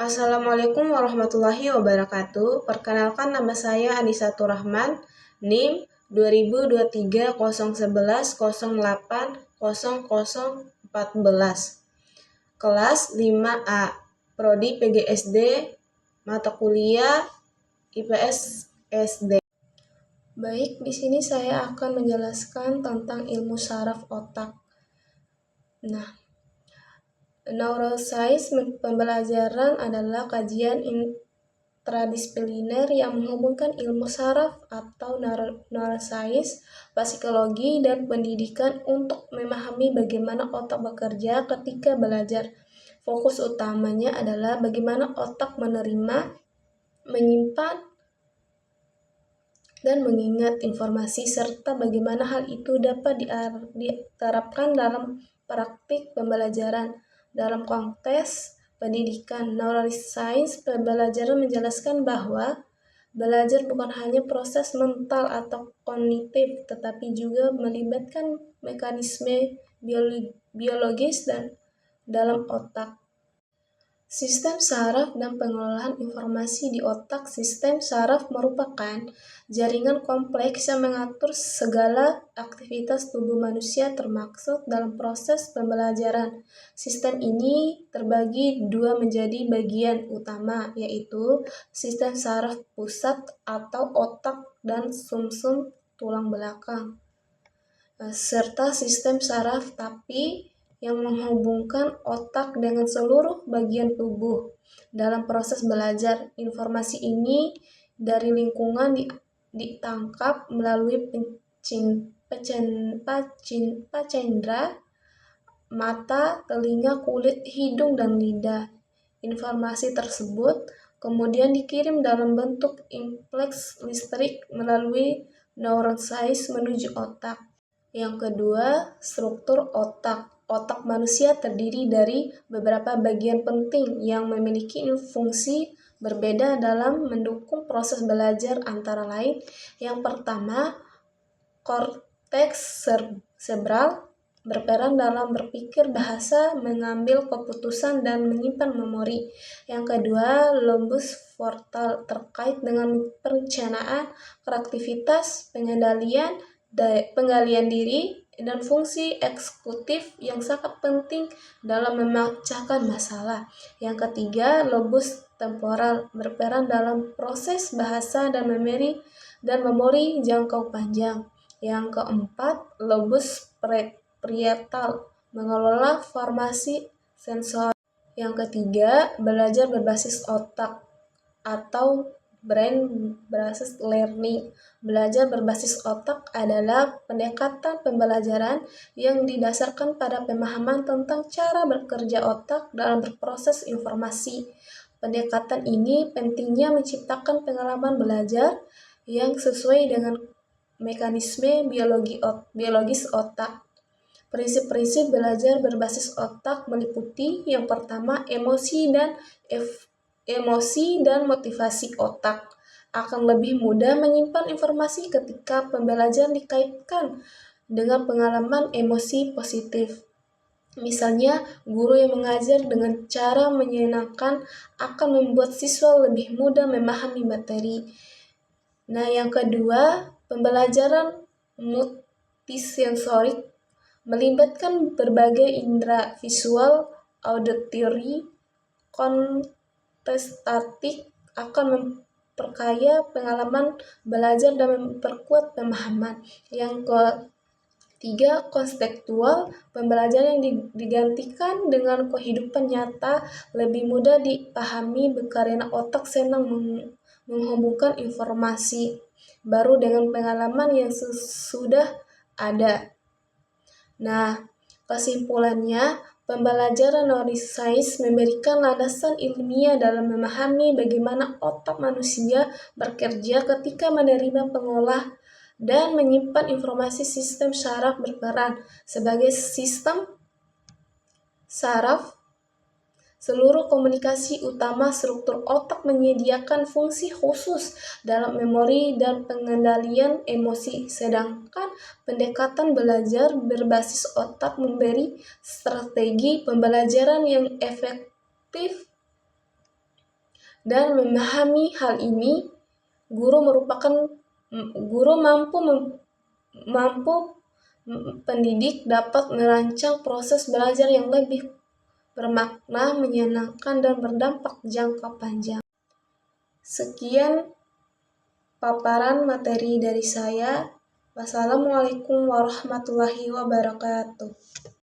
Assalamualaikum warahmatullahi wabarakatuh. Perkenalkan, nama saya Anisatur Rahman, NIM 2023 011 08 0014, kelas 5A, Prodi PGSD, mata kuliah IPS SD. Baik, di sini saya akan menjelaskan tentang ilmu saraf otak. Neuroscience pembelajaran adalah kajian intradisipliner yang menghubungkan ilmu saraf atau neuroscience, psikologi, dan pendidikan untuk memahami bagaimana otak bekerja ketika belajar. Fokus utamanya adalah bagaimana otak menerima, menyimpan, dan mengingat informasi, serta bagaimana hal itu dapat diterapkan dalam praktik pembelajaran. Dalam konteks pendidikan, neuroscience pembelajaran menjelaskan bahwa belajar bukan hanya proses mental atau kognitif, tetapi juga melibatkan mekanisme biologis dan dalam otak. Sistem saraf dan pengelolaan informasi di otak. Sistem saraf merupakan jaringan kompleks yang mengatur segala aktivitas tubuh manusia termasuk dalam proses pembelajaran. Sistem ini terbagi dua menjadi bagian utama, yaitu sistem saraf pusat atau otak dan sumsum tulang belakang, serta sistem saraf tapi yang menghubungkan otak dengan seluruh bagian tubuh. Dalam proses belajar, informasi ini dari lingkungan ditangkap melalui panca mata, telinga, kulit, hidung, dan lidah. Informasi tersebut kemudian dikirim dalam bentuk impuls listrik melalui neuron menuju otak. Yang kedua, struktur otak. Otak manusia terdiri dari beberapa bagian penting yang memiliki fungsi berbeda dalam mendukung proses belajar, antara lain: yang pertama, korteks cerebral berperan dalam berpikir, bahasa, mengambil keputusan, dan menyimpan memori. Yang kedua, lobus frontal terkait dengan perencanaan, kreativitas, penggalian diri, dan fungsi eksekutif yang sangat penting dalam memecahkan masalah. Yang ketiga, lobus temporal berperan dalam proses bahasa dan memori jangka panjang. Yang keempat, lobus parietal mengelola informasi sensor. Yang ketiga, belajar berbasis otak atau brain-based learning. Belajar berbasis otak adalah pendekatan pembelajaran yang didasarkan pada pemahaman tentang cara bekerja otak dalam berproses informasi. Pendekatan ini pentingnya menciptakan pengalaman belajar yang sesuai dengan mekanisme biologis otak. Prinsip-prinsip belajar berbasis otak meliputi: yang pertama, emosi dan motivasi. Otak akan lebih mudah menyimpan informasi ketika pembelajaran dikaitkan dengan pengalaman emosi positif. Misalnya, guru yang mengajar dengan cara menyenangkan akan membuat siswa lebih mudah memahami materi. Yang kedua, pembelajaran multisensorik melibatkan berbagai indera: visual, auditory, kinestetik, akan memperkaya pengalaman belajar dan memperkuat pemahaman. Yang ketiga, konseptual pembelajaran yang digantikan dengan kehidupan nyata lebih mudah dipahami karena otak senang menghubungkan informasi baru dengan pengalaman yang sudah ada. Kesimpulannya, pembelajaran neuroscience memberikan landasan ilmiah dalam memahami bagaimana otak manusia bekerja ketika menerima, mengolah, dan menyimpan informasi. Sistem saraf berperan sebagai sistem saraf seluruh komunikasi utama. Struktur otak menyediakan fungsi khusus dalam memori dan pengendalian emosi, sedangkan pendekatan belajar berbasis otak memberi strategi pembelajaran yang efektif Dan memahami hal ini, guru mampu pendidik dapat merancang proses belajar yang lebih bermakna, menyenangkan, dan berdampak jangka panjang. Sekian paparan materi dari saya. Wassalamualaikum warahmatullahi wabarakatuh.